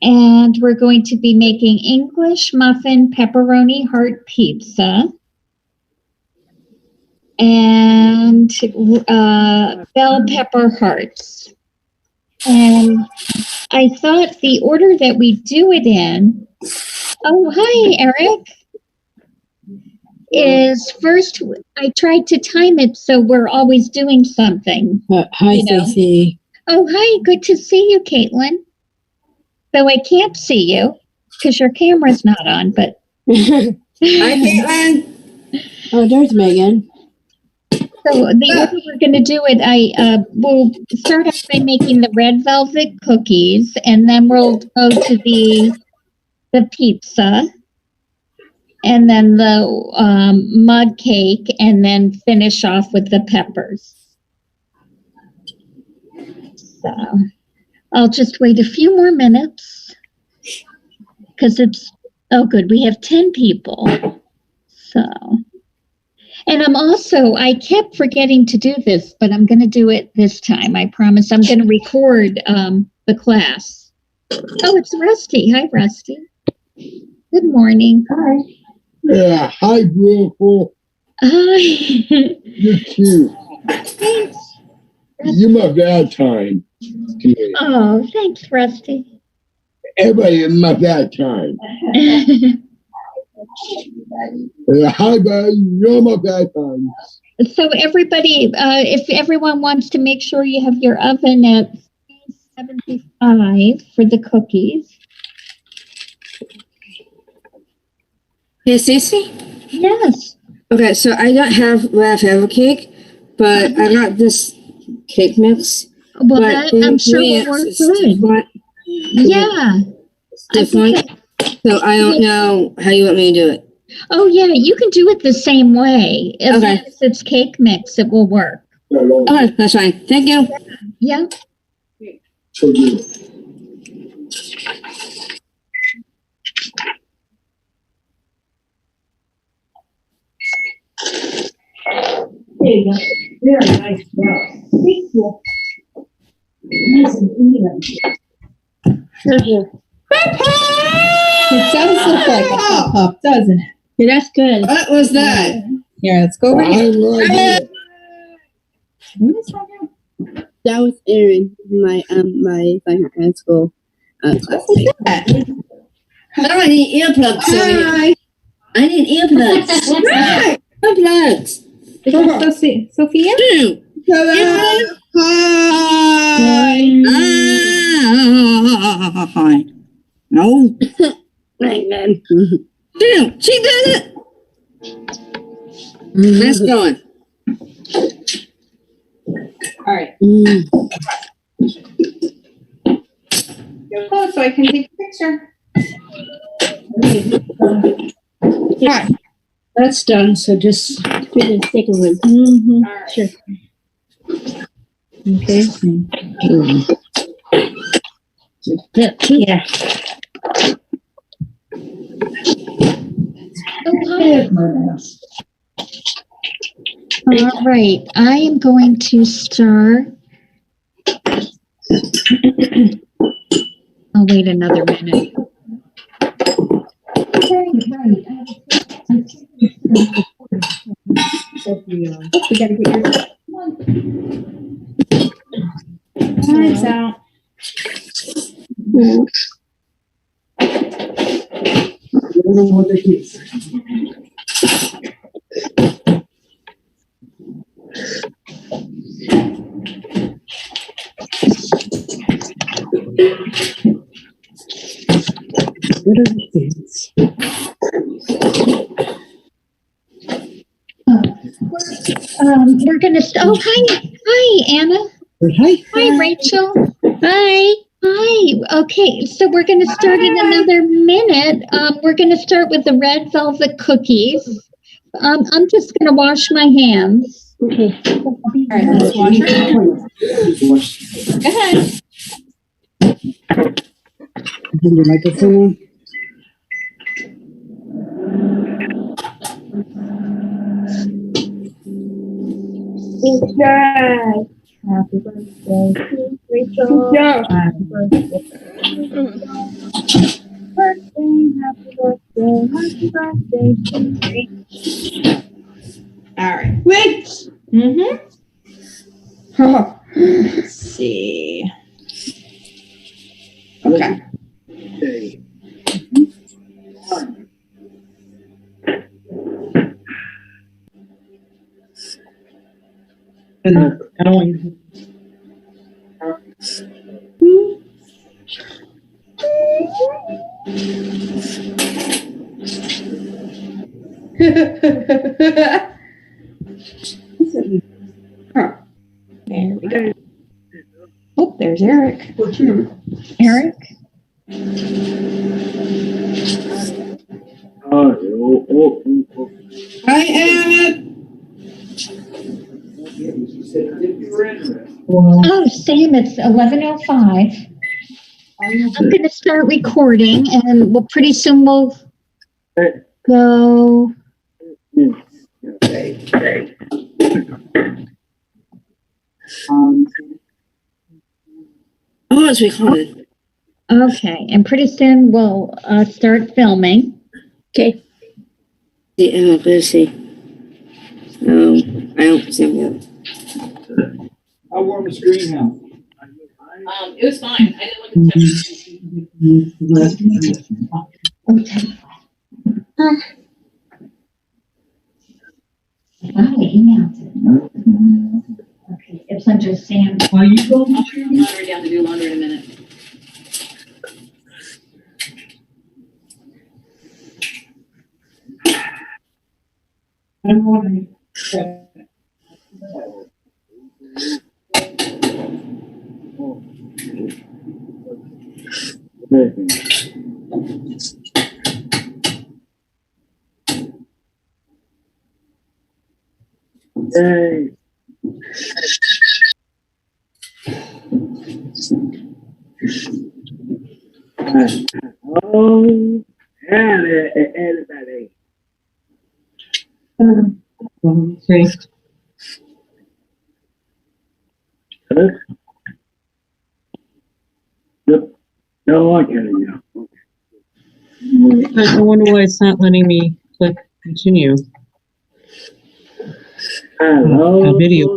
And we're going to be making English muffin pepperoni heart pizza and bell pepper hearts. And I thought the order that we do it in, oh, hi, Eric, is first, I tried to time it so we're always doing something. Hi, Stacy. Oh, hi, good to see you, Caitlin. Though I can't see you because your camera's not on, but. Hi, Caitlin. Oh, there's Megan. So the order we're going to do it, we'll start off by making the red velvet cookies, and then we'll go to the pizza, and then the mud cake, and then finish off with the peppers. So I'll just wait a few more minutes because it's, oh good, we have 10 people. So, and I kept forgetting to do this, but I'm going to do it this time. I promise I'm going to record the class. Oh, it's Rusty. Hi, Rusty. Good morning. Hi. Yeah, hi, beautiful. Hi. You're cute. Thanks. You're my Valentine. Oh, thanks, Rusty. Everybody is my Valentine. Hi, buddy. You're my Valentine. So everybody, if everyone wants to make sure you have your oven at 75 for the cookies. Hey, Stacy? Yes. Okay, so I don't have Rafael cake, but I got this cake mix. Well, that I'm sure will work good. Yeah. It's different. So I don't know how you want me to do it. Oh, yeah, you can do it the same way. As Okay. long as it's cake mix, it will work. Okay, that's fine. Thank you. Yeah. So good. There you go. Very nice job. Thank you. Nice and even. It does look like a pop-up, doesn't it? Yeah, that's good. What was that? Here, let's go over here. That was Erin, my high school classmate. I need earplugs. Hi. I need earplugs. Earplugs. Is that Sophia? Hello. Hi. No. Then. Damn, she did it. Let's go. All right. Go close so I can take a picture. All right. That's done, so just fit in the second one. Mm-hmm. All right. Sure. Okay. Yeah. All right, I am going to start. I'll wait another minute. We gotta get your Time's out. We're gonna. Oh, hi, Anna. Hi, Rachel. Hi. Hi. Okay, so we're going to start in another minute. We're going to start with the red velvet cookies. I'm just going to wash my hands. Okay. All right, let's wash your hands. Go ahead. Your microphone. Good job. Happy birthday to Rachel. Happy birthday. All right. Wait. Mm-hmm. Let's see. Okay. Okay. I don't want you. There we go. Oh, there's Eric. Eric? Hi, Ed. Oh, Sam, it's 11:05. I'm going to start recording, and pretty soon we'll go. Oh, it's recorded. Okay, and pretty soon we'll start filming. Okay. Let's see. I don't see him yet. How warm the screen now? It was fine. I didn't look at the Okay. I emailed it. Okay, it's under Sam. Are you going? I'll turn the laundry down to do laundry in a minute. I'm wondering. Hey. Oh, everybody. Okay. Yep. No, I can't hear you. I wonder why it's not letting me click continue. Hello. A video.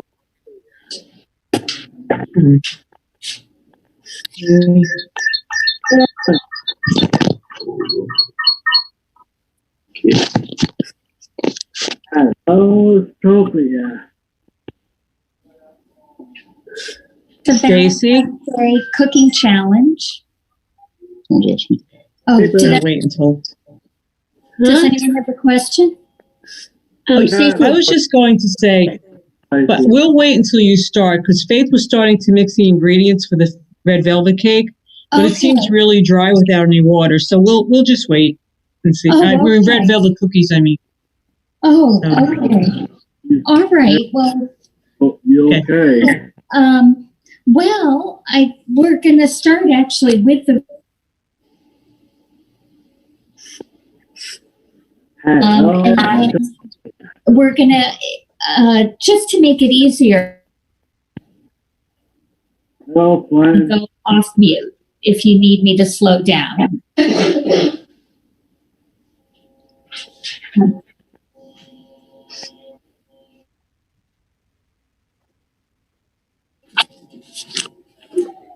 Hello, Sophia. The Stacy? Valentine's cooking challenge. Oh, We're gonna wait until. does anyone have a question? I was just going to say, but we'll wait until you start because Faith was starting to mix the ingredients for the red velvet cake, but it seems really dry without any water. So we'll just wait and see. Oh, We're in okay. red velvet cookies. I mean. Oh, So- okay. All right. Well, Oh, you okay? well, we're going to start actually with the Hello. and we're going to just to make it easier, Hello, friend. go off mute if you need me to slow down.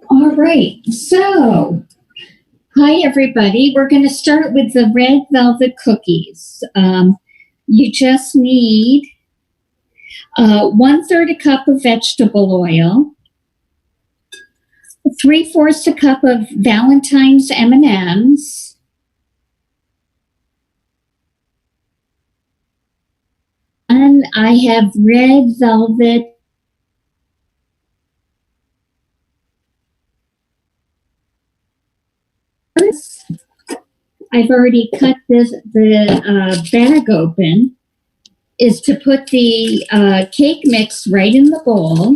All right, so hi everybody. We're going to start with the red velvet cookies. You just need 1/3 a cup of vegetable oil, 3/4 a cup of Valentine's M&Ms, and I have red velvet I've already cut the bag open, is to put the cake mix right in the bowl.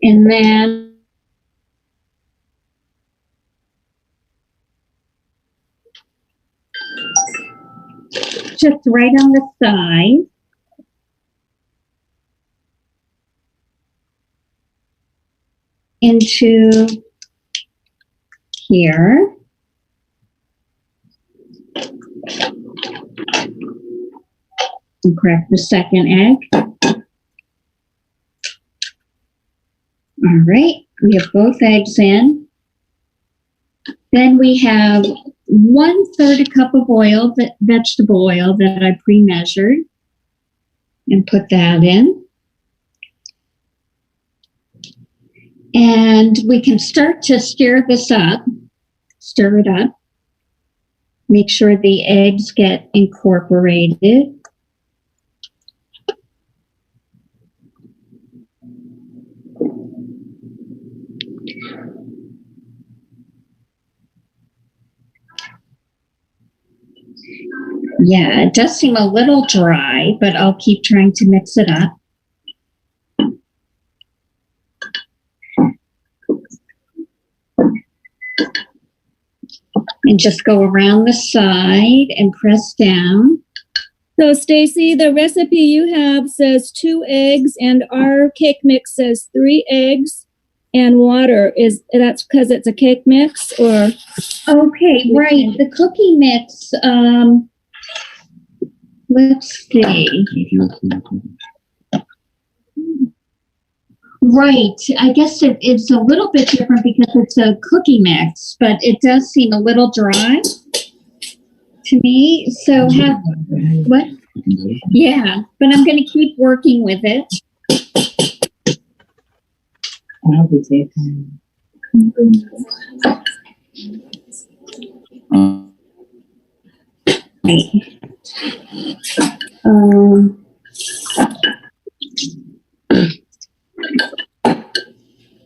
And then just right on the side. Into here. And crack the second egg. All right, we have both eggs in. Then we have 1/3 a cup of oil, vegetable oil that I pre-measured, and put that in. And we can start to stir this up, stir it up. Make sure the eggs get incorporated. Yeah, it does seem a little dry, but I'll keep trying to mix it up. And just go around the side and press down. So Stacy, the recipe you have says 2 eggs and our cake mix says 3 eggs and water. That's because it's a cake mix or? Okay, right. The cookie mix, let's see. Right. I guess it's a little bit different because it's a cookie mix, but it does seem a little dry to me. So what? Yeah, but I'm going to keep working with it. I'll be taking.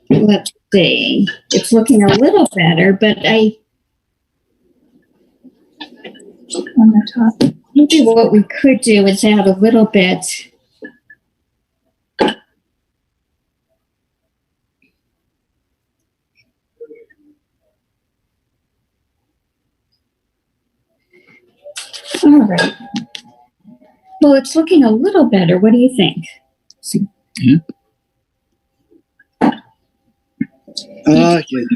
Let's see. It's looking a little better, but on the top. Maybe what we could do is add a little bit. All right. Well, it's looking a little better. What do you think? Yeah.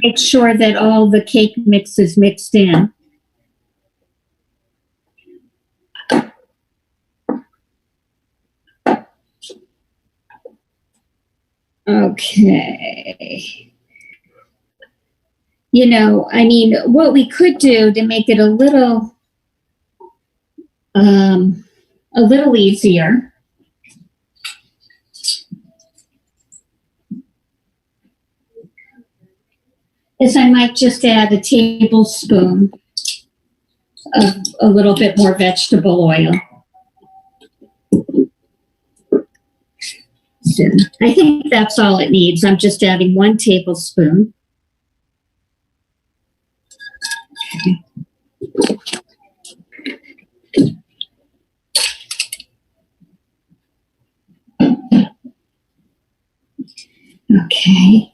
Make sure that all the cake mix is mixed in. Okay. You know, I mean, what we could do to make it a little easier is I might just add a tablespoon of a little bit more vegetable oil. So I think that's all it needs. I'm just adding 1 tablespoon. Okay.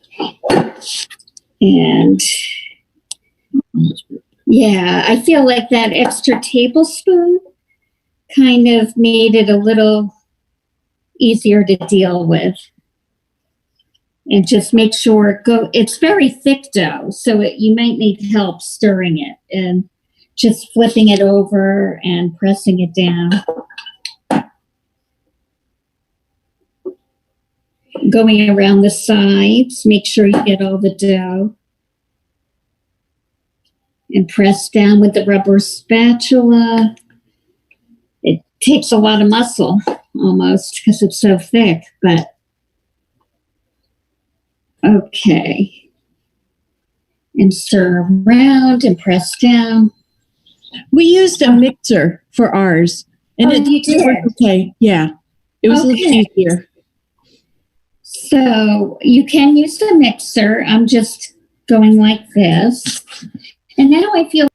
And yeah, I feel like that extra tablespoon kind of made it a little easier to deal with. And just make sure it's very thick dough, so you might need help stirring it and just flipping it over and pressing it down. Going around the sides, make sure you get all the dough. And press down with the rubber spatula. It takes a lot of muscle, almost, because it's so thick, but okay. And stir around and press down. We used a mixer for ours, and it did work okay. Yeah, it was a little easier. So you can use a mixer. I'm just going like this. And now I feel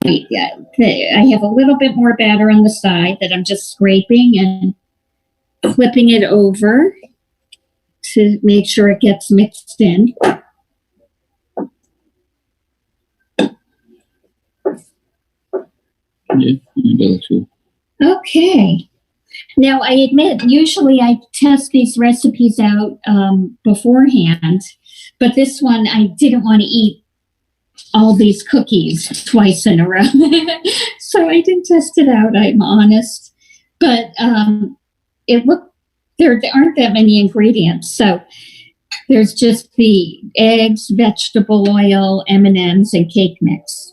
I have a little bit more batter on the side that I'm just scraping and flipping it over to make sure it gets mixed in. Yeah, that looks good. Okay. Now, I admit, usually I test these recipes out beforehand, but this one I didn't want to eat all these cookies twice in a row. So I didn't test it out, I'm honest. But it looked, there aren't that many ingredients. So there's just the eggs, vegetable oil, M&Ms, and cake mix.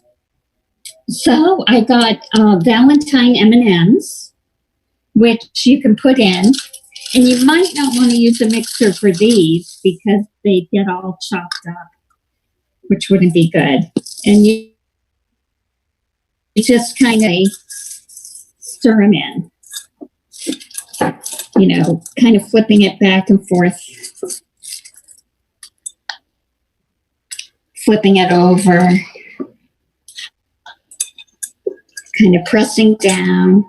So I got Valentine M&Ms, which you can put in. And you might not want to use a mixer for these because they get all chopped up, which wouldn't be good. And you just kind of stir them in, you know, kind of flipping it back and forth, flipping it over, kind of pressing down,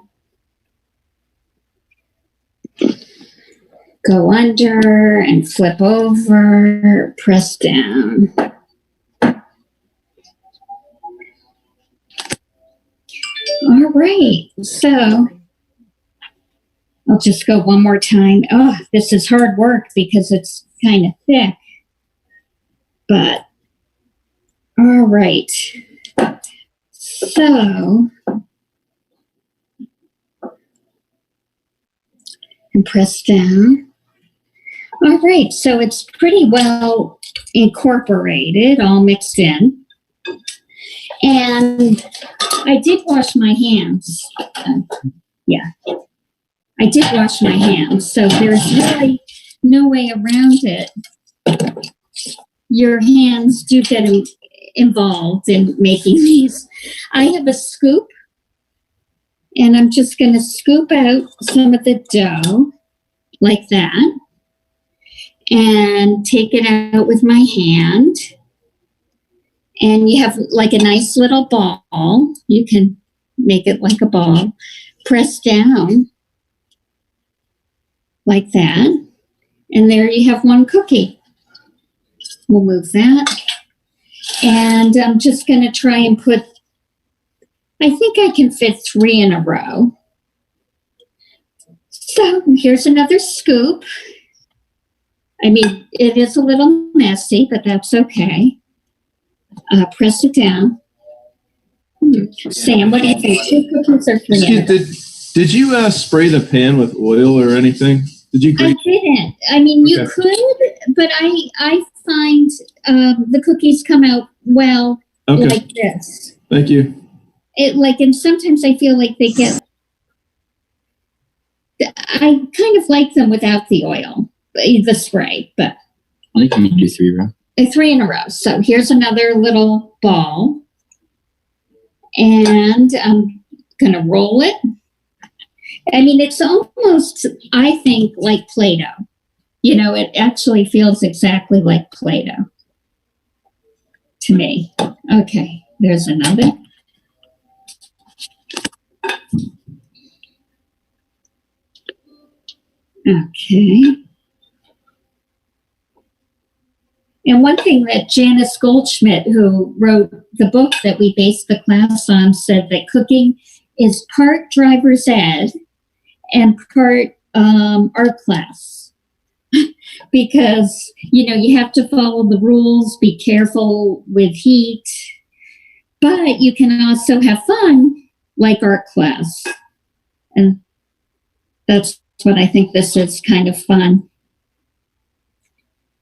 go under and flip over, press down. All right, so I'll just go one more time. Oh, this is hard work because it's kind of thick, but all right. So, and press down. All right, so it's pretty well incorporated, all mixed in. And I did wash my hands. Yeah, I did wash my hands, so there's really no way around it. Your hands do get involved in making these. I have a scoop, and I'm just going to scoop out some of the dough like that and take it out with my hand. And you have like a nice little ball. You can make it like a ball. Press down like that. And there you have one cookie. We'll move that. And I'm just going to try and put, I think I can fit 3 in a row. So here's another scoop. I mean, it is a little messy, but that's okay. Press it down. Sam, what do you think? 2 cookies or 3? Did you spray the pan with oil or anything? Did you? I didn't. I mean, you could, but I find the cookies come out well like this. Thank you. And sometimes I feel like they get. I kind of like them without the oil, the spray, but. I think you can do 3 rounds. 3 in a row. So here's another little ball. And I'm going to roll it. I mean, it's almost, I think, like Play-Doh. You know, it actually feels exactly like Play-Doh to me. Okay, there's another. Okay. And one thing that Janice Goldschmidt, who wrote the book that we based the class on, said that cooking is part driver's ed and part art class. Because, you know, you have to follow the rules, be careful with heat, but you can also have fun like art class. And that's what I think this is, kind of fun.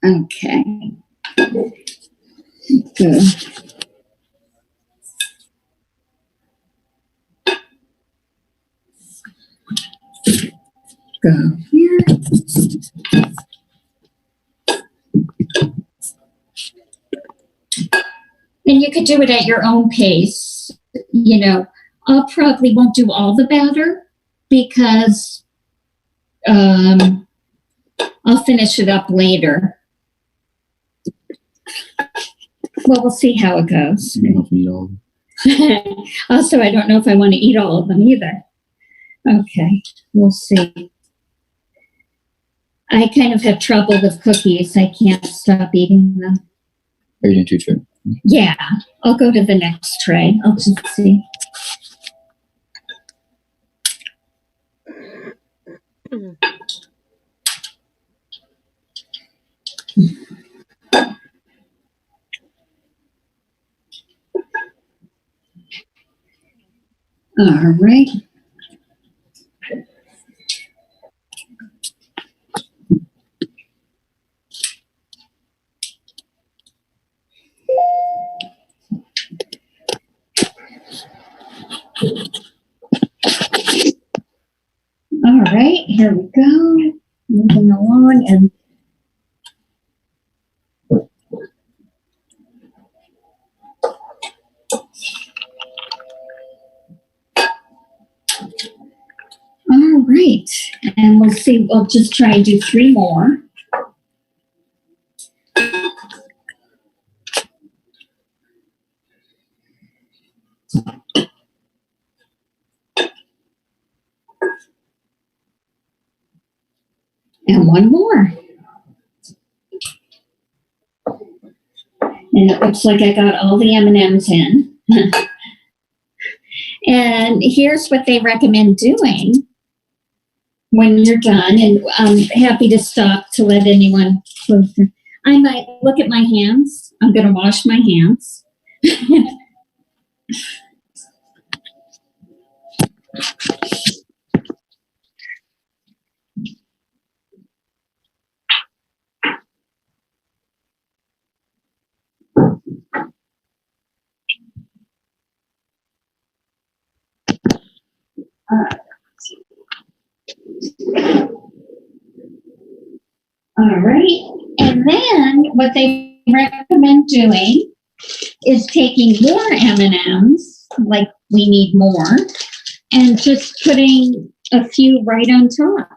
Okay. Good. Go here. And you could do it at your own pace. You know, I'll probably won't do all the batter because I'll finish it up later. Well, we'll see how it goes. Also, I don't know if I want to eat all of them either. Okay, we'll see. I kind of have trouble with cookies. I can't stop eating them. Are you doing 2 trays? Yeah, I'll go to the next tray. I'll just see. All right. All right, here we go. Moving along and all right, and we'll see. We'll just try and do 3 more. And 1 more. And it looks like I got all the M&Ms in. And here's what they recommend doing when you're done. And I'm happy to stop to let anyone close. I might look at my hands. I'm going to wash my hands. All right. And then what they recommend doing is taking more M&Ms, like we need more, and just putting a few right on top.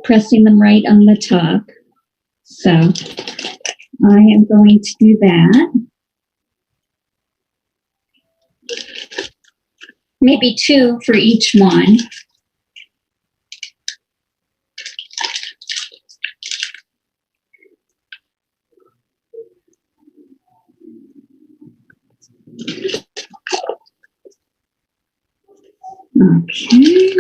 Pressing them right on the top. So I am going to do that. Maybe 2 for each one. Okay.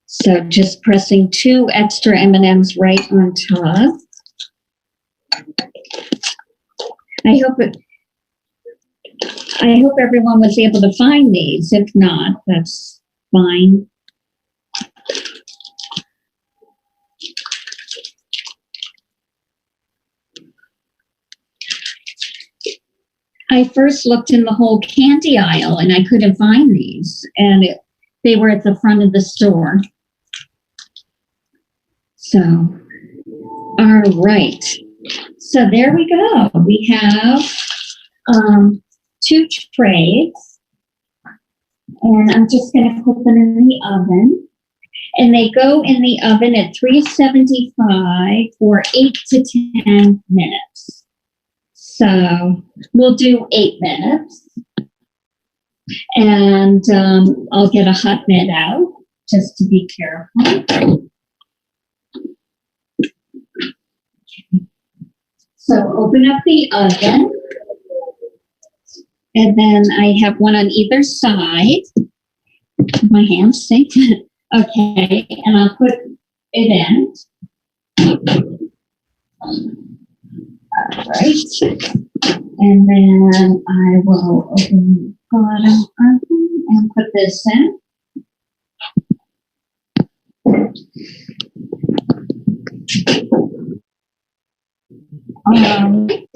So just pressing 2 extra M&Ms right on top. I hope everyone was able to find these. If not, that's fine. I first looked in the whole candy aisle and I couldn't find these, and they were at the front of the store. So, all right. So there we go. We have 2 trays, and I'm just going to put them in the oven. And they go in the oven at 375 for 8 to 10 minutes. So we'll do 8 minutes. And I'll get a hot mitt out just to be careful. So open up the oven. And then I have one on either side. My hands safe. Okay, and I'll put it in. All right. And then I will open the bottom oven and put this in.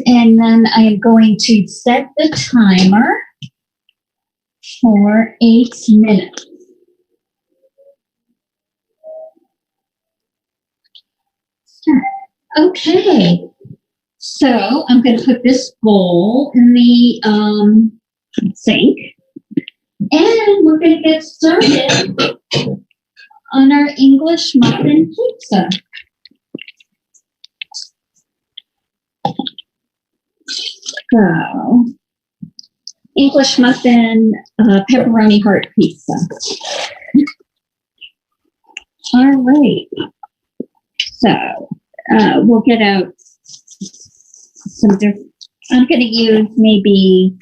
And then I'm going to set the timer for 8 minutes. Okay, so I'm going to put this bowl in the sink, and we're going to get started on our English muffin pizza. So, English muffin pepperoni heart pizza. All right. So, we'll get out I'm going to use maybe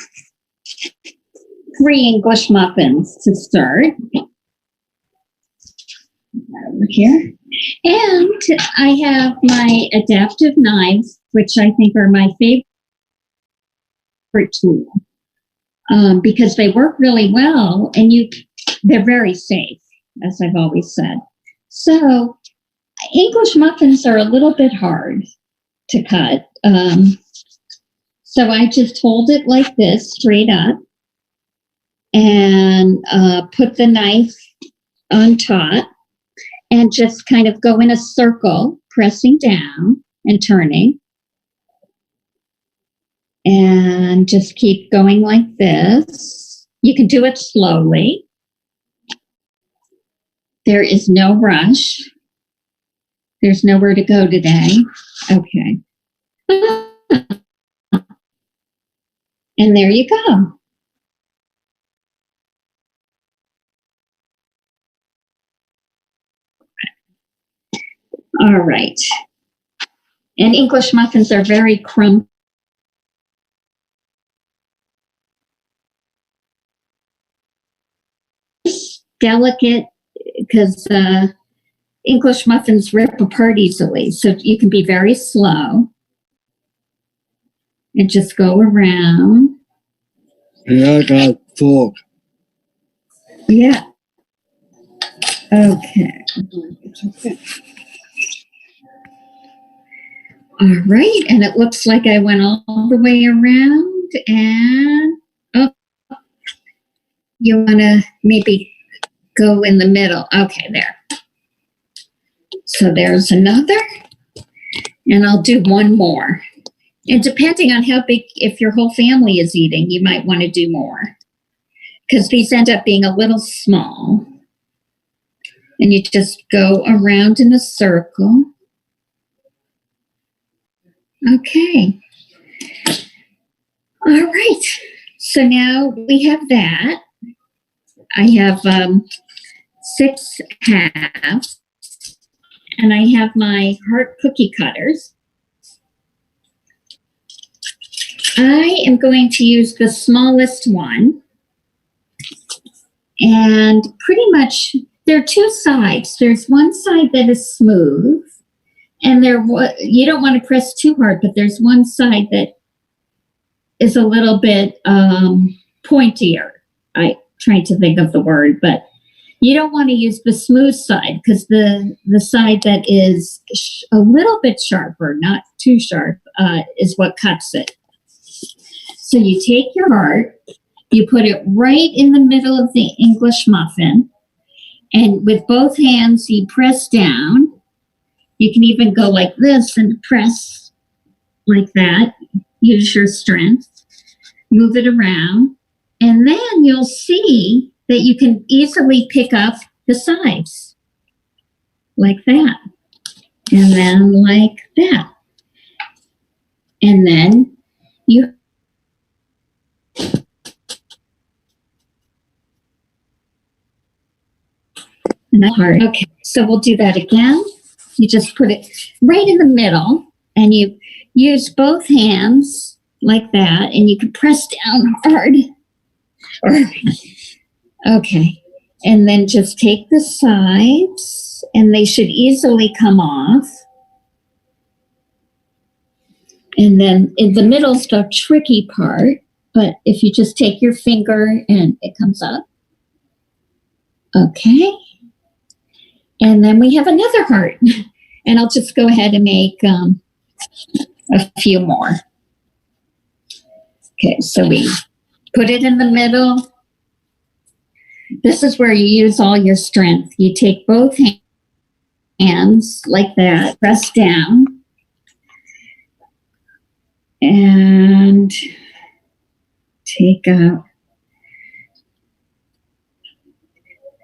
3 English muffins to start. Over here. And I have my adaptive knives, which I think are my favorite tool, because they work really well and they're very safe, as I've always said. So English muffins are a little bit hard to cut. So I just hold it like this, straight up, and put the knife on top and just kind of go in a circle, pressing down and turning. And just keep going like this. You can do it slowly. There is no rush. There's nowhere to go today. Okay. And there you go. All right. And English muffins are very crumbly. Delicate, because English muffins rip apart easily. So you can be very slow and just go around. Yeah, I got a fork. Yeah. Okay. All right. And it looks like I went all the way around. And you want to maybe go in the middle. Okay, there. So there's another. And I'll do one more. And depending on how big, if your whole family is eating, you might want to do more. Because these end up being a little small. And you just go around in a circle. Okay. All right. So now we have that. I have 6 halves. And I have my heart cookie cutters. I am going to use the smallest one. And pretty much, there are 2 sides. There's one side that is smooth. And you don't want to press too hard, but there's one side that is a little bit pointier. I'm trying to think of the word, but you don't want to use the smooth side because the side that is a little bit sharper, not too sharp, is what cuts it. So you take your heart, you put it right in the middle of the English muffin, and with both hands you press down. You can even go like this and press like that. Use your strength. Move it around. And then you'll see that you can easily pick up the sides. Like that. And then like that. And then you hard. Okay, so we'll do that again. You just put it right in the middle and you use both hands like that and you can press down hard. Okay, and then just take the sides and they should easily come off. And then in the middle's the tricky part, but if you just take your finger and it comes up. Okay. And then we have another heart. And I'll just go ahead and make a few more. Okay, so we put it in the middle. This is where you use all your strength. You take both hands like that, press down. And take out.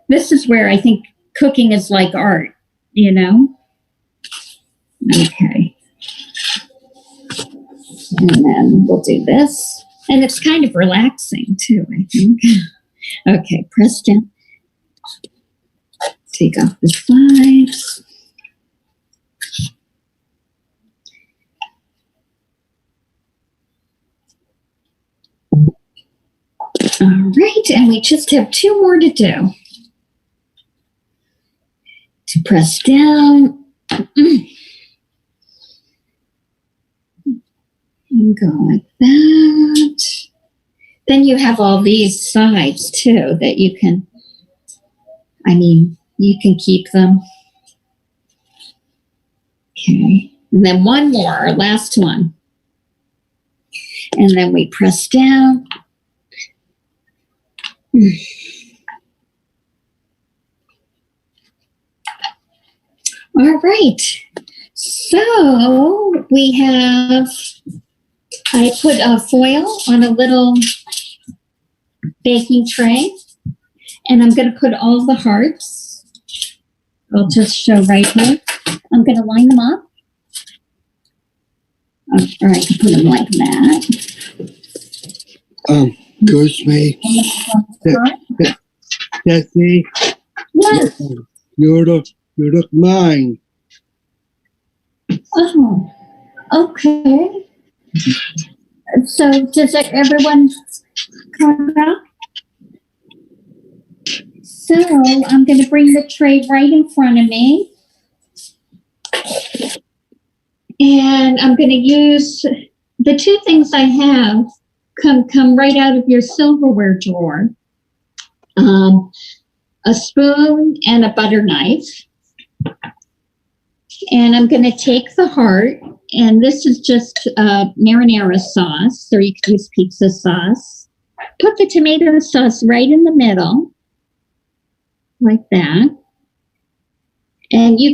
This is where I think cooking is like art, you know? Okay. And then we'll do this. And it's kind of relaxing too, I think. Okay, press down. Take off the sides. right, and we just have 2 more to do. To press down. And go like that. Then you have all these sides too that you can, you can keep them. Okay, and then one more, last one. And then we press down. All right, so we have, I put a foil on a little baking tray, and I'm going to put all the hearts. I'll just show right here. I'm going to line them up. Or I can put them like that. Excuse me. Jesse, Yes. you look mine. Oh, okay. So does everyone come out? So I'm going to bring the tray right in front of me. And I'm going to use the 2 things I have come right out of your silverware drawer. A spoon and a butter knife. And I'm going to take the heart, and this is just marinara sauce, or you could use pizza sauce. Put the tomato sauce right in the middle, like that. And you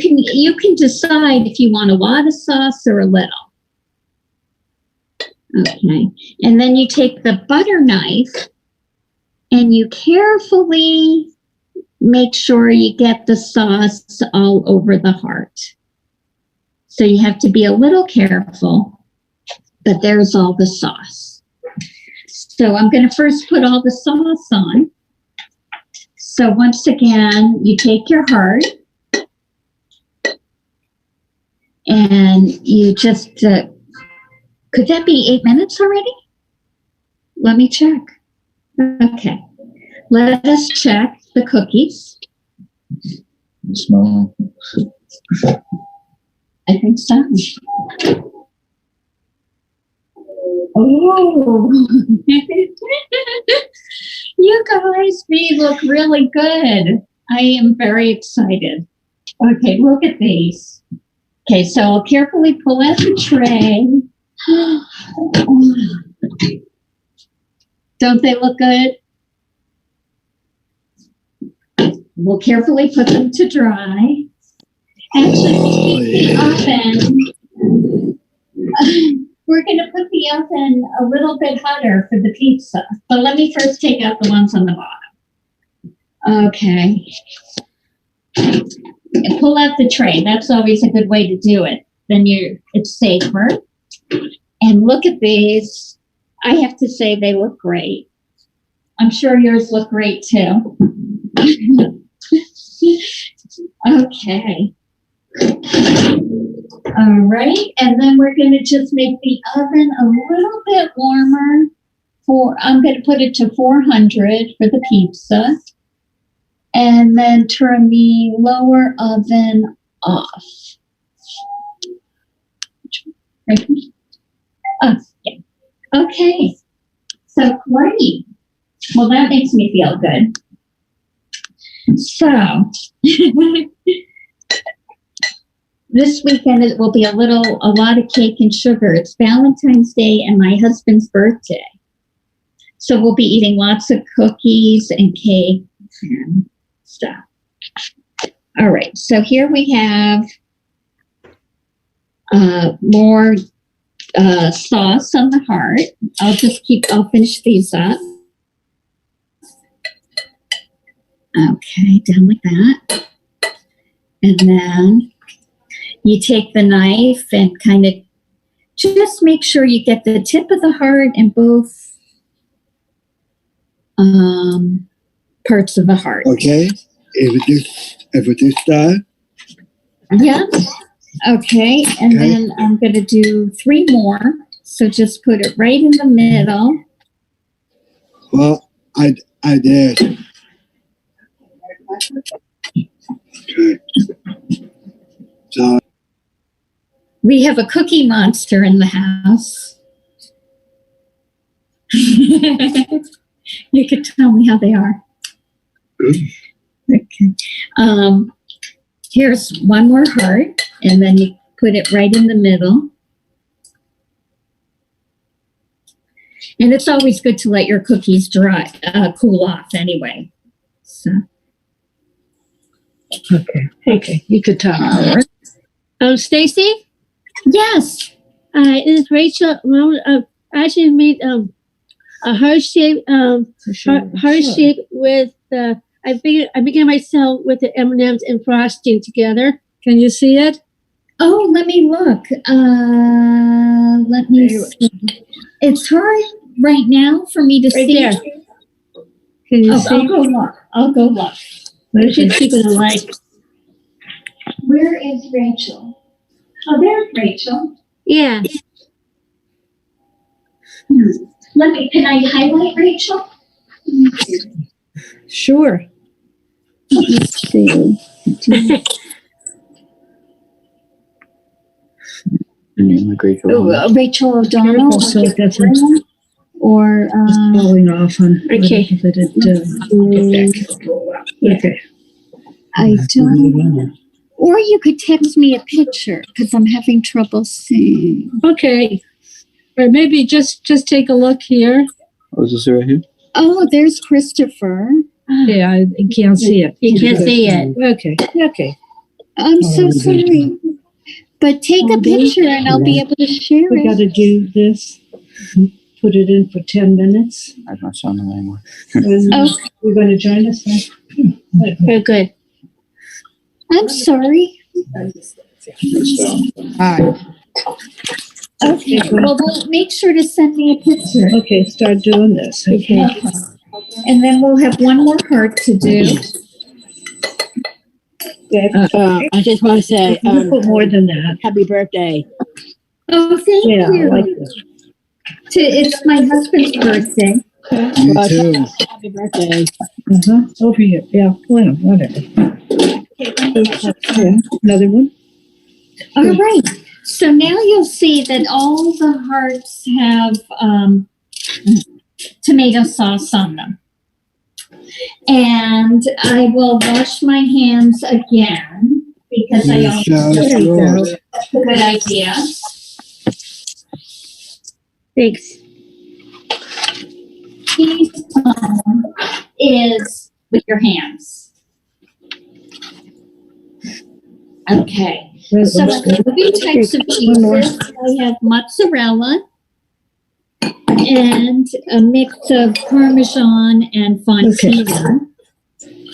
can decide if you want a lot of sauce or a little. Okay, and then you take the butter knife, and you carefully make sure you get the sauce all over the heart. So you have to be a little careful, but there's all the sauce. So I'm going to first put all the sauce on. So once again, you take your heart and you just, could that be 8 minutes already? Let me check. Okay. Let us check the cookies. Smell. I think so. Oh, you guys, we look really good. I am very excited. Okay, look at these. Okay, so I'll carefully pull out the tray. Don't they look good? We'll carefully put them to dry. Actually, the oven, we're going to put the oven a little bit hotter for the pizza. But let me first take out the ones on the bottom. Okay. And pull out the tray. That's always a good way to do it. Then it's safer. And look at these. I have to say they look great. I'm sure yours look great too. Okay. All right, and then we're going to just make the oven a little bit warmer. I'm going to put it to 400 for the pizza, and then turn the lower oven off. Oh, yeah. Okay, so great. Well, that makes me feel good. So, this weekend it will be a lot of cake and sugar. It's Valentine's Day and my husband's birthday. So we'll be eating lots of cookies and cake and stuff. All right, so here we have more sauce on the heart. I'll finish these up. Okay, down like that. And then you take the knife and kind of just make sure you get the tip of the heart and both parts of the heart. Okay, if it is done. Yeah. Okay, and then I'm going to do 3 more. So just put it right in the middle. Well, I I did. Okay. So, We have a cookie monster in the house. You could tell me how they are. Okay. Here's one more heart, and then you put it right in the middle. And it's always good to let your cookies dry, cool off anyway. So. Okay, you could talk. Stacy? Yes. Is Rachel, I should made, a heart shape, heart shape with, I began myself with the M&Ms and frosting together. Can you see it? Oh, let me look. Let me see. It's hard right now for me to see. There. Can you see? I'll go look. I'll go look. I should keep it alight. Where is Rachel? Oh, there's Rachel. Yeah. Can I highlight Rachel? Sure. Let's see. Rachel O'Donnell. So it doesn't Or, falling off on. Okay. Okay. I don't. Or you could text me a picture because I'm having trouble seeing. Okay. Or maybe just take a look here. Oh, is this right here? Oh, there's Christopher. Yeah, I can't see it. You can't see it. Okay. I'm so sorry. But take a picture and I'll be able to share We got it. to do this. Put it in for 10 minutes. I'm not showing them anymore. And Oh. you're going to join us then? Very good. I'm sorry. Hi. Okay, well, make sure to send me a picture. Okay, start doing this. Okay. And then we'll have one more heart to do. I just want to say, You can put more than that. happy birthday. Oh, thank Yeah, I you. like this. It's my husband's birthday. me too. Happy birthday. Over here. Yeah, well, whatever. Okay, another one? All right. So now you'll see that all the hearts have tomato sauce on them. And I will wash my hands again because I always There you go. that's a good idea. Thanks. Key is with your hands. Okay. So two types of cheeses. I have mozzarella and a mix of Parmesan and Fontina.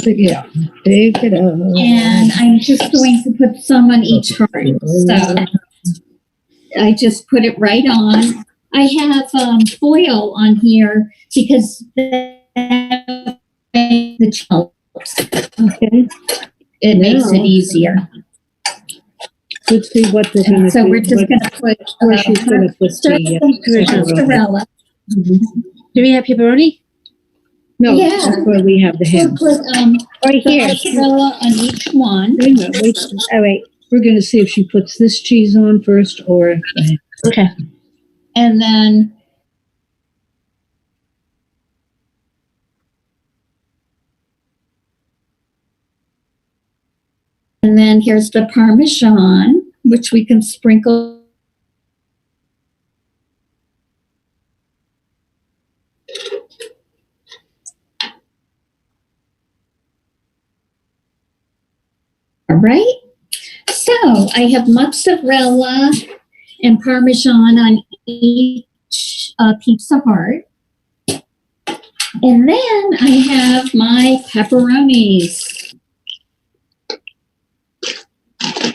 Yeah, take it up. And I'm just going to put some on each heart. So I just put it right on. I have foil on here because the helps. Okay. It makes it easier. Let's see what they're going to do. So we're just going to put Where she's going to put the, mozzarella. Do we have pepperoni? no, Yeah. that's where we have the We'll ham. put Right the here. mozzarella on each one. Wait a minute, wait. Oh, wait. We're going to see if she puts this cheese on first or the ham. Okay. And then here's the Parmesan, which we can sprinkle. All right. So I have mozzarella and Parmesan on each pizza heart. And then I have my pepperonis.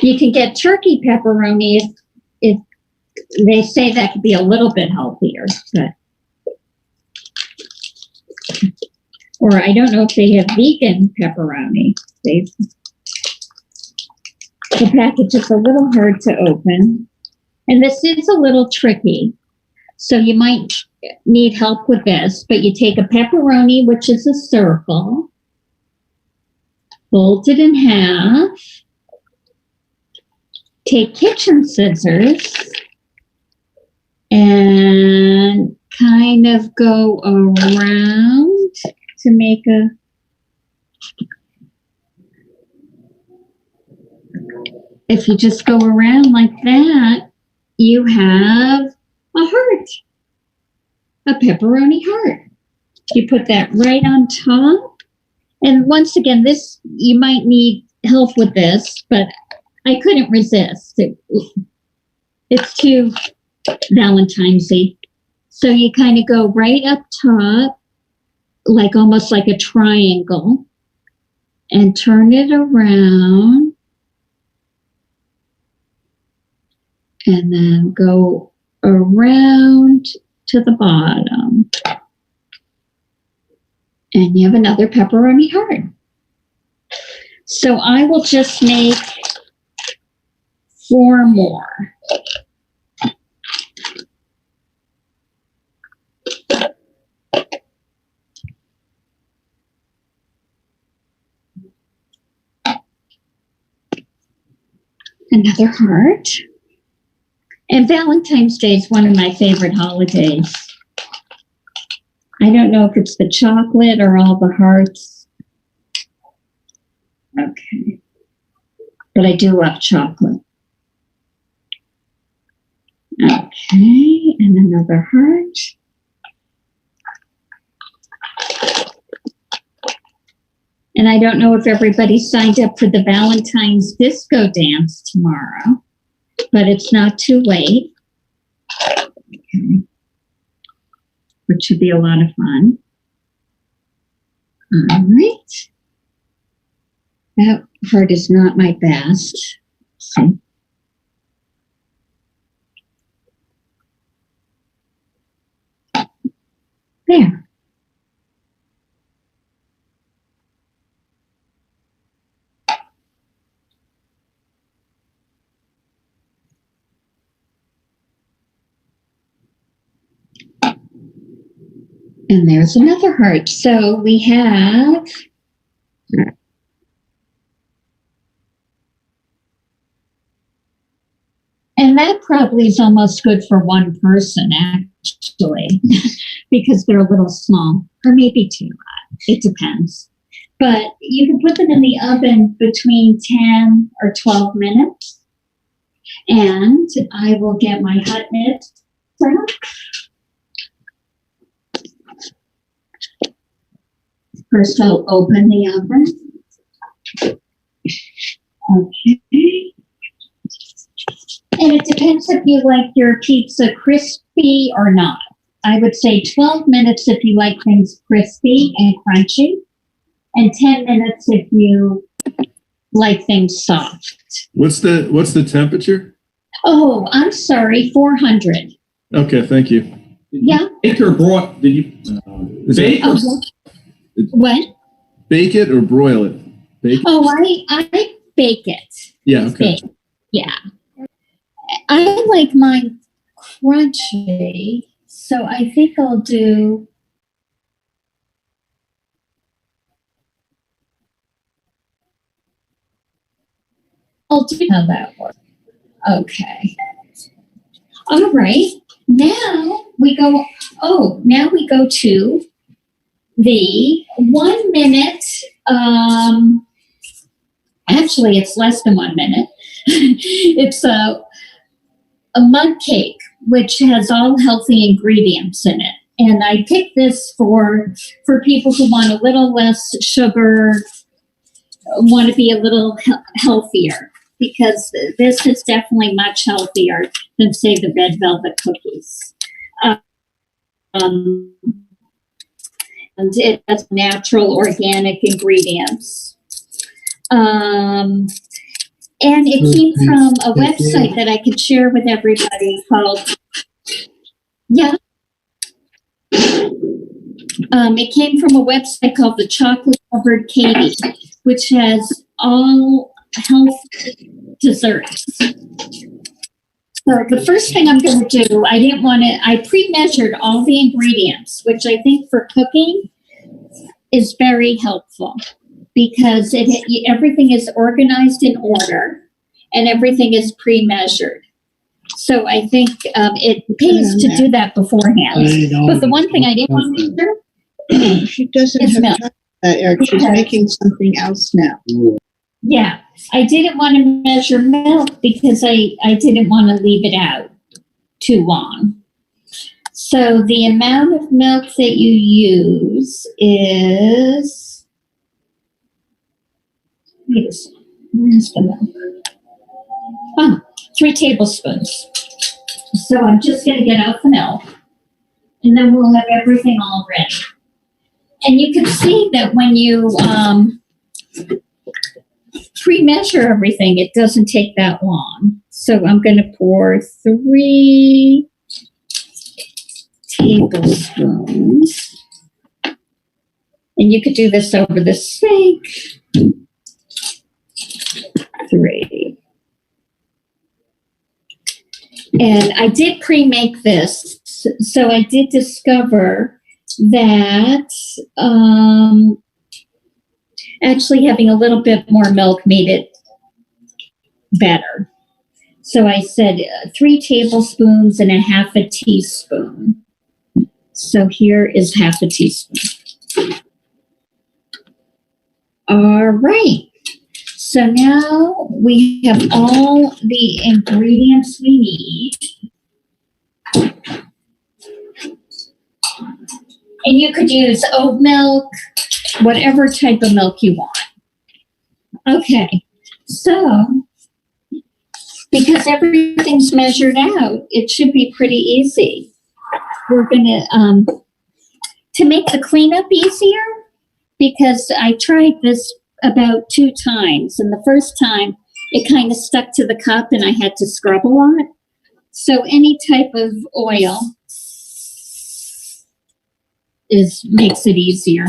You can get turkey pepperoni if they say that could be a little bit healthier, but or I don't know if they have vegan pepperoni. The package is a little hard to open. And this is a little tricky. So you might need help with this, but you take a pepperoni, which is a circle, fold it in half, take kitchen scissors, and kind of go around to make a if you just go around like that, you have a heart, a pepperoni heart. You put that right on top. And once again, this, you might need help with this, but I couldn't resist. It's too Valentine's-y. So you kind of go right up top, like almost like a triangle, and turn it around. And then go around to the bottom. And you have another pepperoni heart. So I will just make 4 more. Another heart. And Valentine's Day is one of my favorite holidays. I don't know if it's the chocolate or all the hearts. Okay. But I do love chocolate. Okay, and another heart. And I don't know if everybody signed up for the Valentine's disco dance tomorrow, but it's not too late. Okay. Which should be a lot of fun. All right. That part is not my best. See? There. And there's another heart. So we have and that probably is almost good for one person, actually, because they're a little small, or maybe 2. It depends. But you can put them in the oven between 10 or 12 minutes. And I will get my hot mix out. First, I'll open the oven. Okay. And it depends if you like your pizza crispy or not. I would say 12 minutes if you like things crispy and crunchy, and 10 minutes if you like things soft. What's the temperature? Oh, I'm sorry, 400. Okay, thank you. Yeah. Bake or broil? Did you bake? What? Bake it or broil it? Bake it? Oh, I bake it. Yeah, okay. Bake. Yeah. I like mine crunchy, so I think I'll do how that works. Okay. All right. Now we go to the 1 minute, actually it's less than 1 minute. It's a mug cake, which has all healthy ingredients in it. And I picked this for people who want a little less sugar, want to be a little healthier, because this is definitely much healthier than, say, the red velvet cookies. And it has natural organic ingredients. And it came from a website that I could share with everybody called, it came from a website called the Chocolate Covered Katie, which has all health desserts. So the first thing I'm going to do, I pre-measured all the ingredients, which I think for cooking is very helpful because everything is organized in order and everything is pre-measured. So I think it pays to do that beforehand. But the one thing I didn't want to measure She doesn't is have milk. time for that, Eric. She's making something else now. Yeah, I didn't want to measure milk because I didn't want to leave it out too long. So the amount of milk that you use is, wait a second, where's the milk? 3 tablespoons. So I'm just going to get out the milk and then we'll have everything all ready. And you can see that when you pre-measure everything, it doesn't take that long. So I'm going to pour 3 tablespoons. And you could do this over the sink. 3. And I did pre-make this. So I did discover that actually having a little bit more milk made it better. So I said 3 tablespoons and a half a teaspoon. So here is half a teaspoon. All right. So now we have all the ingredients we need. And you could use oat milk, whatever type of milk you want. Okay, so because everything's measured out, it should be pretty easy. We're gonna, to make the cleanup easier, because I tried this about 2 times, and the first time it kind of stuck to the cup and I had to scrub a lot. So any type of oil makes it easier.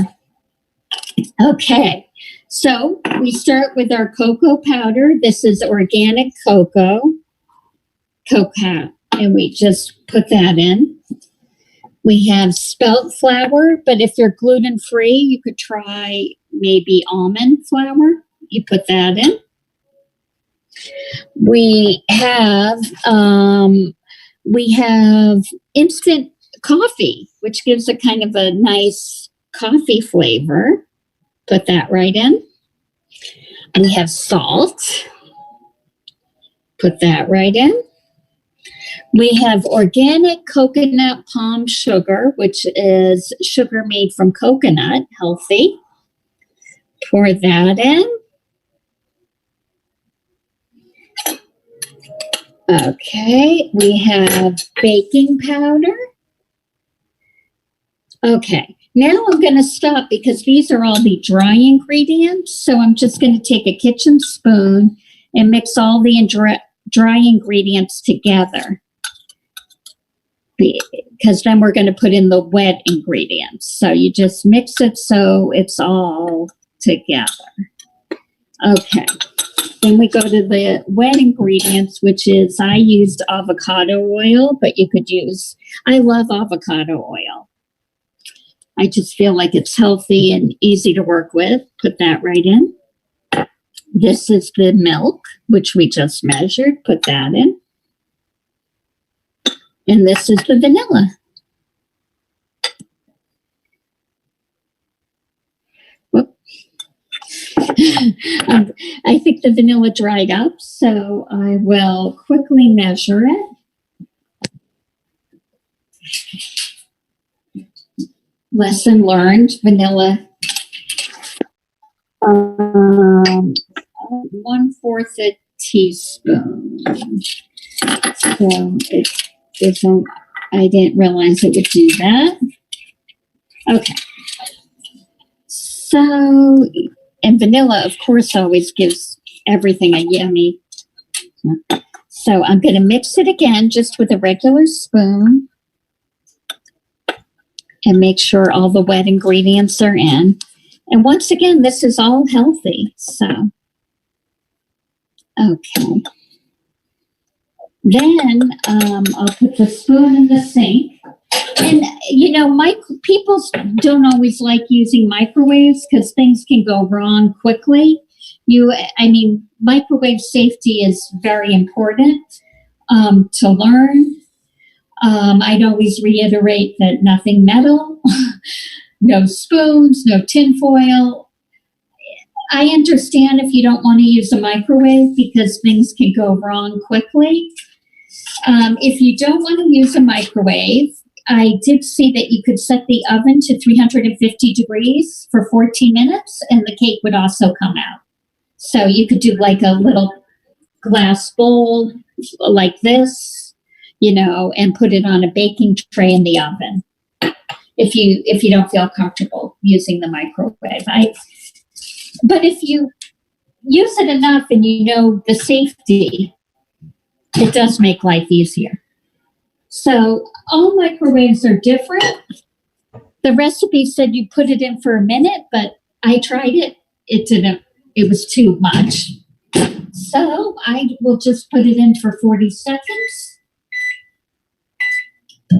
Okay, so we start with our cocoa powder. This is organic cocoa, and we just put that in. We have spelt flour, but if you're gluten-free, you could try maybe almond flour. You put that in. We have instant coffee, which gives a kind of a nice coffee flavor. Put that right in. We have salt. Put that right in. We have organic coconut palm sugar, which is sugar made from coconut, healthy. Pour that in. Okay, we have baking powder. Okay, now I'm going to stop because these are all the dry ingredients. So I'm just going to take a kitchen spoon and mix all the dry ingredients together, because then we're going to put in the wet ingredients. So you just mix it so it's all together. Okay. Then we go to the wet ingredients, which is, I used avocado oil, but you could use, I love avocado oil. I just feel like it's healthy and easy to work with. Put that right in. This is the milk, which we just measured. Put that in. And this is the vanilla. Whoop. I think the vanilla dried up, so I will quickly measure it. Lesson learned, vanilla. 1/4 a teaspoon. So it isn't, I didn't realize it would do that. Okay. So, and vanilla, of course, always gives everything a yummy. So I'm going to mix it again just with a regular spoon and make sure all the wet ingredients are in. And once again, this is all healthy. So, okay. Then I'll put the spoon in the sink. And, people don't always like using microwaves because things can go wrong quickly. Microwave safety is very important to learn. I'd always reiterate that nothing metal, no spoons, no tinfoil. I understand if you don't want to use a microwave because things can go wrong quickly. If you don't want to use a microwave, I did see that you could set the oven to 350 degrees for 14 minutes and the cake would also come out. So you could do like a little glass bowl like this, and put it on a baking tray in the oven. If you don't feel comfortable using the microwave. But if you use it enough and you know the safety, it does make life easier. So all microwaves are different. The recipe said you put it in for a minute, but I tried it. It was too much. So I will just put it in for 40 seconds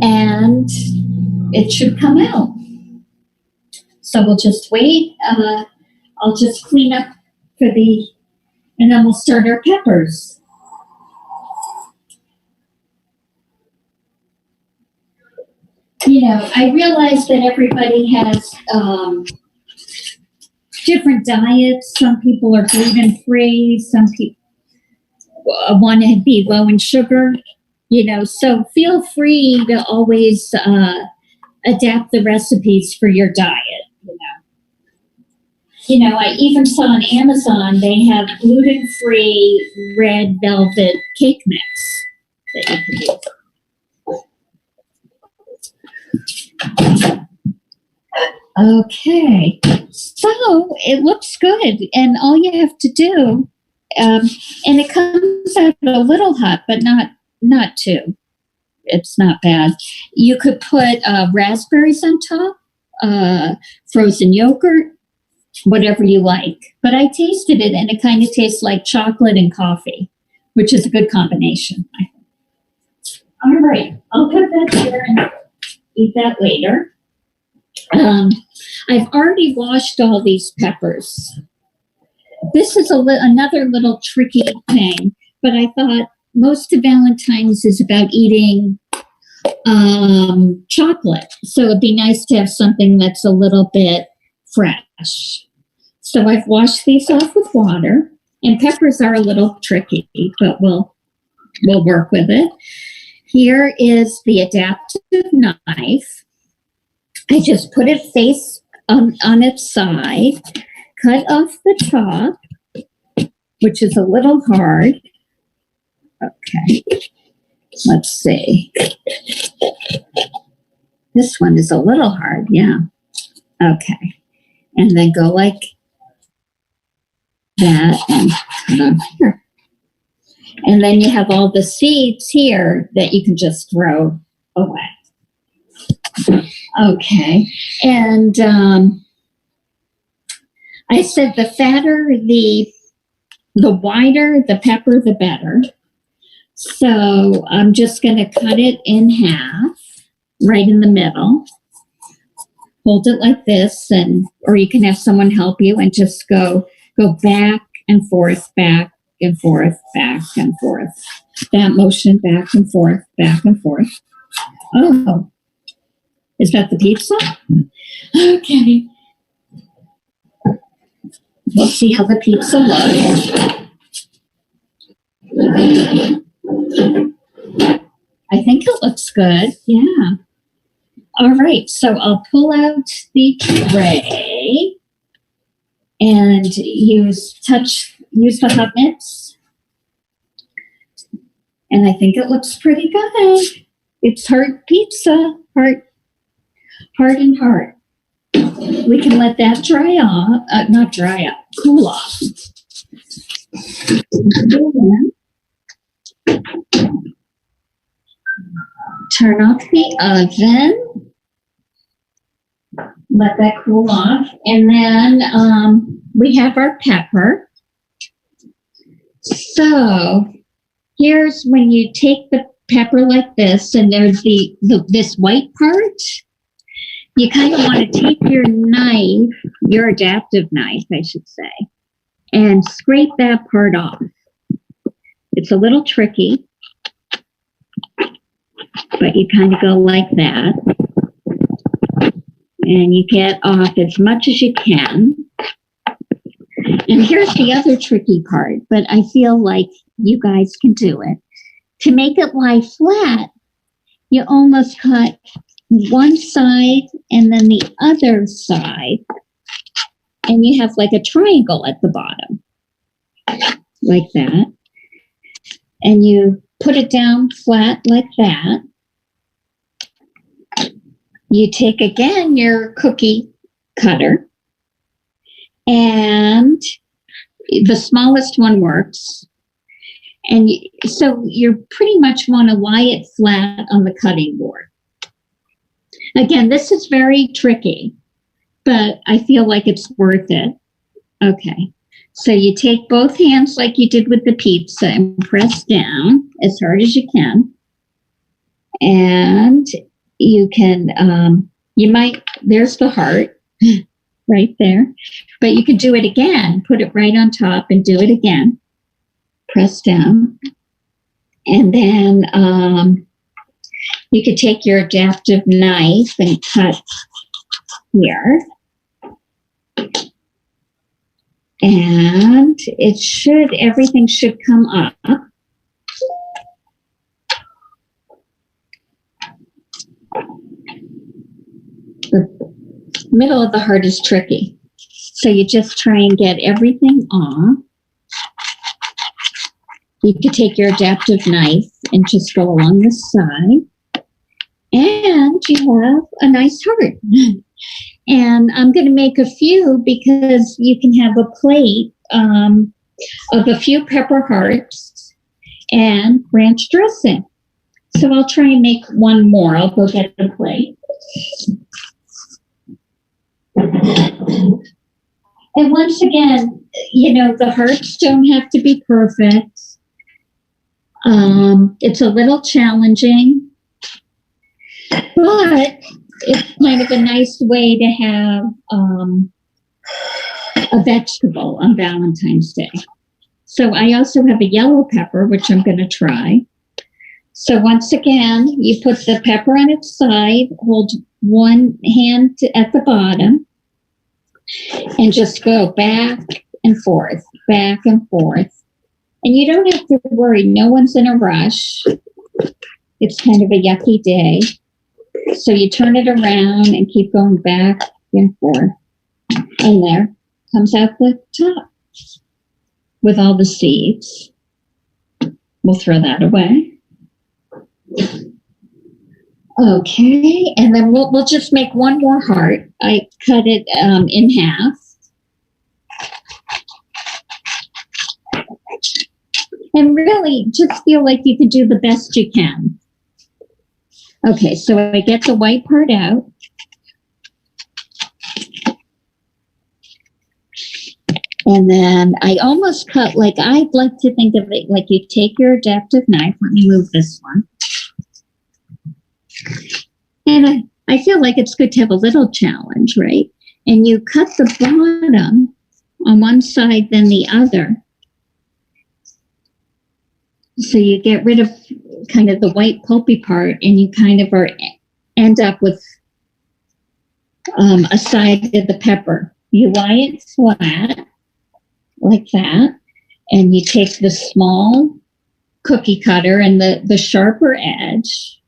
and it should come out. So we'll just wait. I'll just clean up and then we'll start our peppers. I realize that everybody has different diets. Some people are gluten-free. Some people want to be low in sugar, so feel free to always adapt the recipes for your diet, I even saw on Amazon, they have gluten-free red velvet cake mix that you can use. Okay, so it looks good, and all you have to do, and it comes out a little hot, but not too. It's not bad. You could put raspberries on top, frozen yogurt, whatever you like. But I tasted it, and it kind of tastes like chocolate and coffee, which is a good combination, I think. All right, I'll put that here and eat that later. I've already washed all these peppers. This is another little tricky thing, but I thought most of Valentine's is about eating chocolate. So it'd be nice to have something that's a little bit fresh. So I've washed these off with water, and peppers are a little tricky, but we'll work with it. Here is the adaptive knife. I just put it face on its side, cut off the top, which is a little hard. Okay, let's see. This one is a little hard, yeah. Okay, and then go like that and cut off here. And then you have all the seeds here that you can just throw away. Okay, and I said the fatter, the wider the pepper, the better. So I'm just going to cut it in half, right in the middle. Hold it like this, or you can have someone help you and just go back and forth, back and forth, back and forth. That motion, back and forth, back and forth. Oh. Is that the pizza? Okay. We'll see how the pizza looks. I think it looks good. Yeah. All right. So I'll pull out the tray and use the hot mix. And I think it looks pretty good. It's heart pizza. Heart and heart. We can let that dry off, not dry up, cool off. Turn off the oven. Let that cool off. And then we have our pepper. So here's when you take the pepper like this, and there's this white part. You kind of want to take your knife, your adaptive knife, I should say, and scrape that part off. It's a little tricky, but you kind of go like that. And you get off as much as you can. And here's the other tricky part, but I feel like you guys can do it. To make it lie flat, you almost cut one side and then the other side, and you have like a triangle at the bottom, like that. And you put it down flat like that. You take again your cookie cutter, and the smallest one works. And so you pretty much want to lie it flat on the cutting board. Again, this is very tricky, but I feel like it's worth it. Okay, so you take both hands like you did with the pizza and press down as hard as you can. And you can, there's the heart right there, but you can do it again, put it right on top and do it again. Press down. And then you could take your adaptive knife and cut here. And everything should come up. The middle of the heart is tricky. So you just try and get everything off. You could take your adaptive knife and just go along the side. And you have a nice heart. And I'm going to make a few because you can have a plate of a few pepper hearts and ranch dressing. So I'll try and make one more. I'll go get the plate. And once again, the hearts don't have to be perfect. It's a little challenging, but it's kind of a nice way to have a vegetable on Valentine's Day. So I also have a yellow pepper, which I'm going to try. So once again, you put the pepper on its side, hold one hand at the bottom, and just go back and forth, back and forth. And you don't have to worry. No one's in a rush. It's kind of a yucky day. So you turn it around and keep going back and forth. And there comes out the top with all the seeds. We'll throw that away. Okay, and then we'll just make one more heart. I cut it in half. And really just feel like you can do the best you can. Okay, so I get the white part out. And then I almost cut, I'd like to think of it like you take your adaptive knife. Let me move this one. And I feel like it's good to have a little challenge, right? And you cut the bottom on one side, then the other. So you get rid of kind of the white pulpy part, and you kind of end up with a side of the pepper. You lie it flat like that, and you take the small cookie cutter and the sharper edge.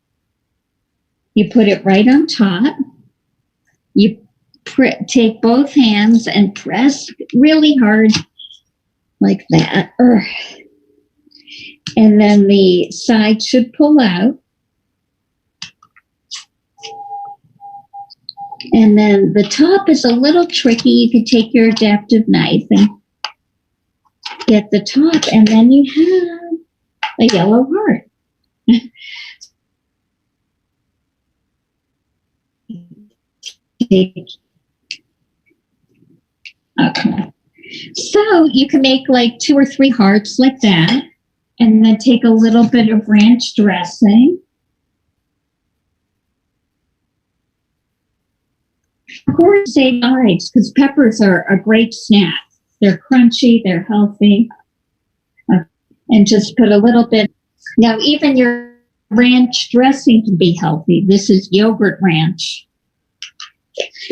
You put it right on top. You take both hands and press really hard like that. And then the side should pull out. And then the top is a little tricky. You can take your adaptive knife and get the top, and then you have a yellow heart. Okay. So you can make 2 or 3 hearts like that. And then take a little bit of ranch dressing. Of course, save eyes, because peppers are a great snack. They're crunchy, they're healthy. And just put a little bit. Now, even your ranch dressing can be healthy. This is yogurt ranch.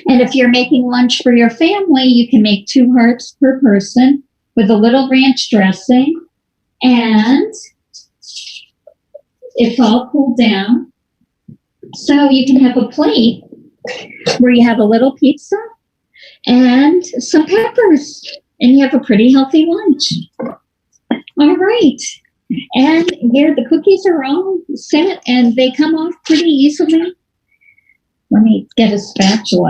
And if you're making lunch for your family, you can make 2 hearts per person with a little ranch dressing. And it's all cooled down. So you can have a plate where you have a little pizza and some peppers. And you have a pretty healthy lunch. All right. And here the cookies are all set and they come off pretty easily. Let me get a spatula.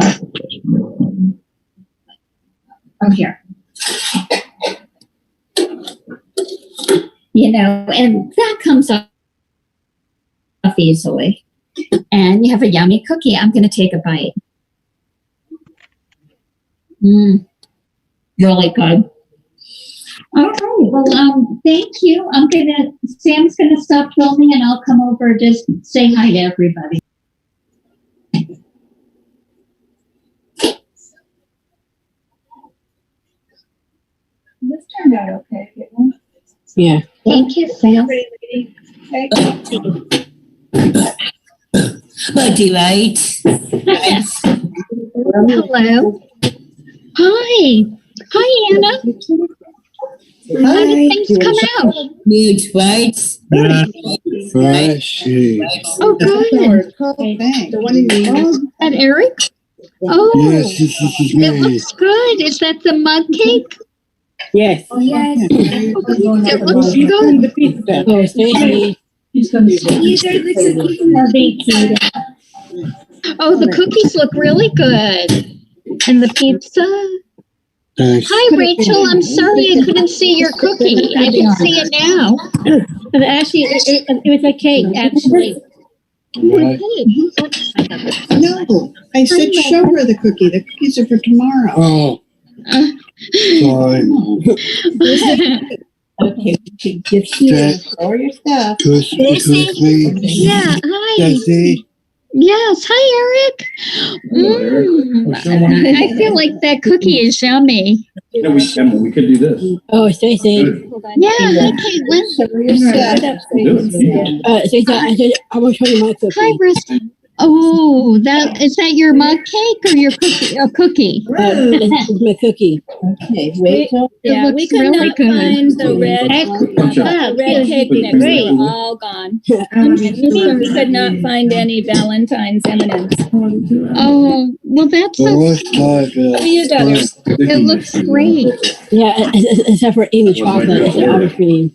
Oh, here. You know, and that comes off easily. And you have a yummy cookie. I'm going to take a bite. Really good. All right. Well, thank you. Sam's gonna stop filming and I'll come over and just say hi to everybody. This turned out okay. Yeah. Thank you, Sam. Buddy, right? Hello. Hi. Hi, Anna. How did things come out? Huge, right? Yeah. Flashy. Oh, good. The one in the That Eric? Oh, Yes, this is me. it looks good. Is that the mug cake? Yes. Oh, yes. It looks good. Oh, Stacy. These are the cookies. Oh, the cookies look really good. And the pizza? Thanks. Hi, Rachel. I'm sorry I couldn't see your cookie. I can see it now. And actually, it was a cake, actually. Right. No, I said show her the cookie. The cookies are for tomorrow. Oh, sorry. Okay, gift you or your stuff. Kiss me. Yeah, hi. Jesse. Yes, hi, Eric. I feel like that cookie is yummy. Yeah, we could do this. Oh, Stacy. Yeah, hi, Caitlin. Stacy, I said, I will show you my cookie. Hi, Rusty. Oh, is that your mug cake or your cookie? A cookie. This is my cookie. Okay, wait till It looks we could really not good. find the red cake mix. They were all gone. We could not find any Valentine's M&Ms. Oh, well, that's It so, looks like We used others. it looks great. Yeah, except for Amy chocolate. It's an ice cream.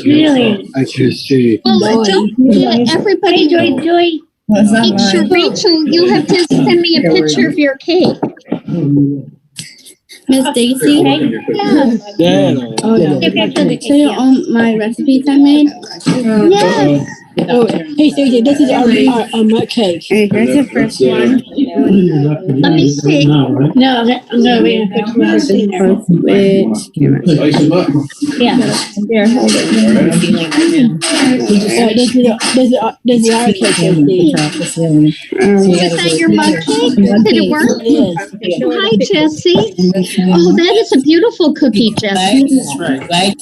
Really? I can see. Well, don't forget, everybody, Joy. make sure, Rachel, you'll have to send me a picture of your cake. Miss Stacy, Yeah. Yeah. Oh, no. so you own my recipes I made? Yes. Oh, hey, Stacy, this is our mug cake. Okay, here's the first one. Let me see. No, I'm gonna read a picture. Spice them up. Yeah. There, hold it. This is our cake, Stacy. Is that your mug cake? Did it work? It is. Hi, Jessie. Oh, that is a beautiful cookie, Jessie. Right?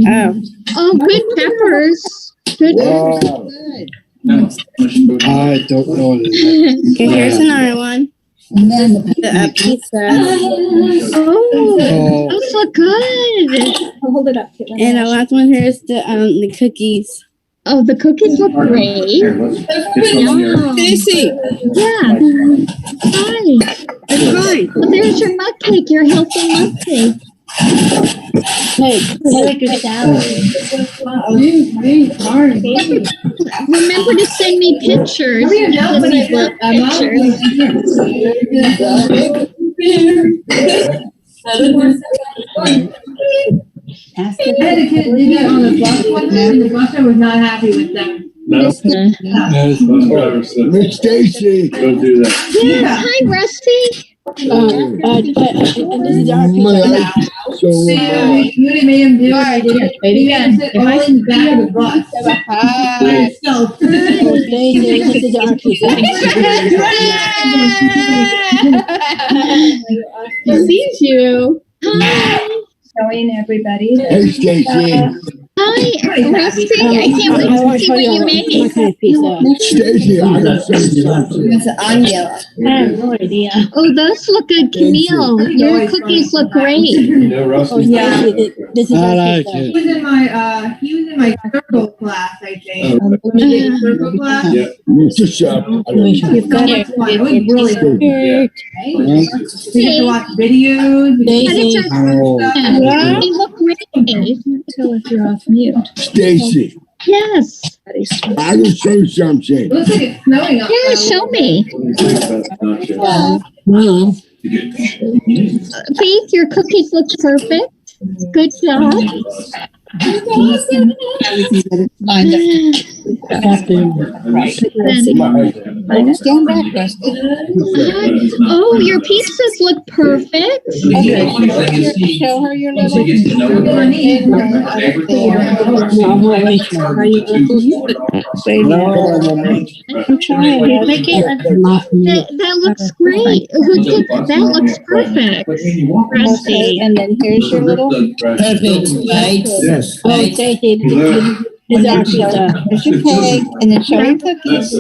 Oh. Oh, good peppers. Good. I don't know this. Okay, here's another one. The pizza. Oh, those look good. I'll hold it up. And the last one here is the cookies. Oh, the cookies look great. Yeah. Stacy. Yeah. Hi. Well, there's your mug cake, your healthy mug cake. Hey, Remember to send me pictures. Jessie love I had a kid do that on the bus one time, and the busser was not happy with them. Miss Stacy. Don't do that. Yeah, hi, Rusty. This is our My pizza. life is so You made him do it. I did it. Wait again. It all in the back of the bus. It's so Oh, Stacy, this is our pizza. He sees you. Hi. Showing everybody. Hey, Stacy. Hi, Rusty. I can't wait I want to to see show what you you my made. kind of pizza. Stacy, I got something. It's Anya. I have no idea. Oh, those look good, Camille. Your cookies look great. Yeah, Oh, Rusty. Stacy, this is our like pizza. He was in my circle class, I think. Circle class. Yeah. It's a shop. You've got it. It was really good. Yeah. We get to watch videos. Stacy. Yeah, they look great. Tell if you're off mute. Stacy, Yes. I will show you something. It looks like it's snowing outside. Yeah, show me. Mom. Faith, your cookies look perfect. Good job. Stand back, Rusty. Oh, your pizzas look perfect. Show her your little. I'm trying. Make it. That looks great. That looks perfect. Rusty. And then here's your little. Perfect, right? Yes. Oh, Stacy, this is our pizza. Here's your cake, and then show your cookies.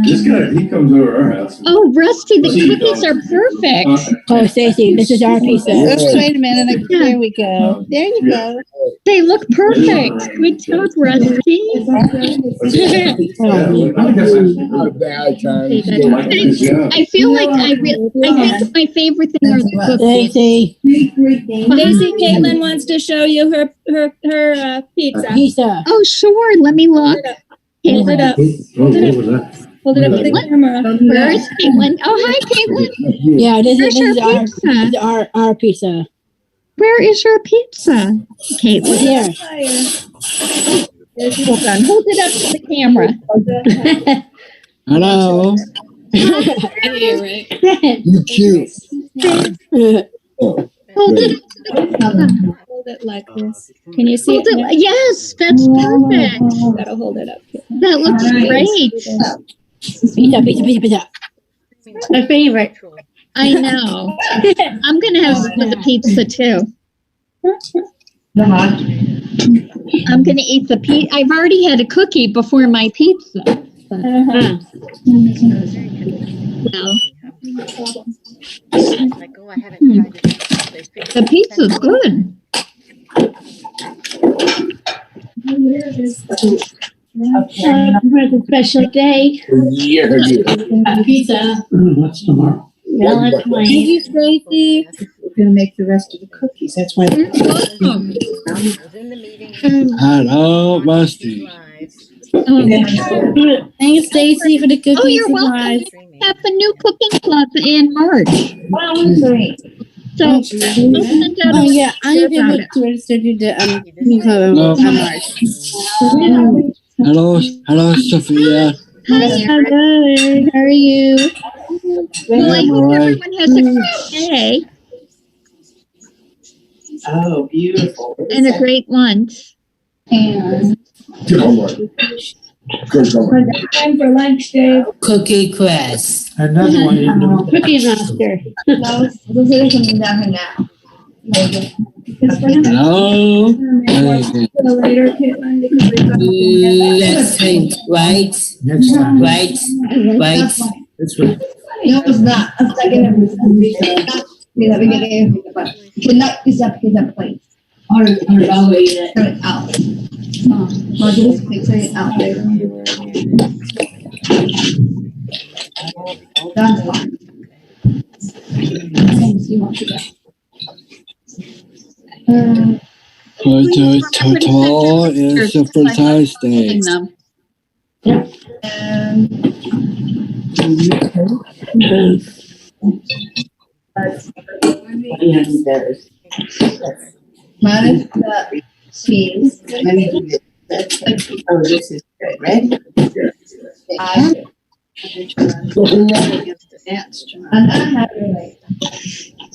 This guy, he comes over our house. Oh, Rusty, the cookies are perfect. Oh, Stacy, this is our pizza. Oops, wait a minute. There we go. There you go. They look perfect. Good job, Rusty. I feel like I think my favorite thing are the cookies. Stacy, Daisy, Caitlin wants to show you her pizza. pizza. Oh, sure. Let me look. Hold it up. Hold it up. Hold it up to the camera. Where is Caitlin? Oh, hi, Caitlin. Yeah, this Where's your is pizza? our pizza. Where is your pizza, Caitlin? Here. Hold on. Hold it up to the camera. Hello. You cute. Hold it up to the camera. Hold it like this. Can you see Hold it? it. Yes, that's perfect. Gotta hold it up. That looks great. Pizza. My favorite. I know. I'm going to have some of the pizza too. I'm going to eat the pizza. I've already had a cookie before my pizza. Well, the pizza's good. For the special day. Yeah. Pizza. What's tomorrow? Thank you, Stacy. We're gonna make the rest of the cookies. That's why. Hello, Rusty. Thanks, Stacy, for the cookies. Oh, you're welcome. We have a new cooking club in March. Oh, great. So, I'll send out Oh a yeah, I need to about look it. to register to the Hello, Sophia. Hi, Hello. How are you? well, I hope Alright. everyone has a great day Oh, beautiful. and a great lunch. And Time for lunch, Dave. Cookie Quest. Another one. Cookie Master. No, this is coming down here now. Hello. Later, Caitlin, because we've got. Let's think, right? Next time. Right? Right? This way. No, it's not. A second of this. Cannot use up his plate. Turn it out. Well, just turn it out there. That's fine. You want to go. Total is a precise day. Minus the cheese. Oh, this is good. Ready? I'm not happy right now.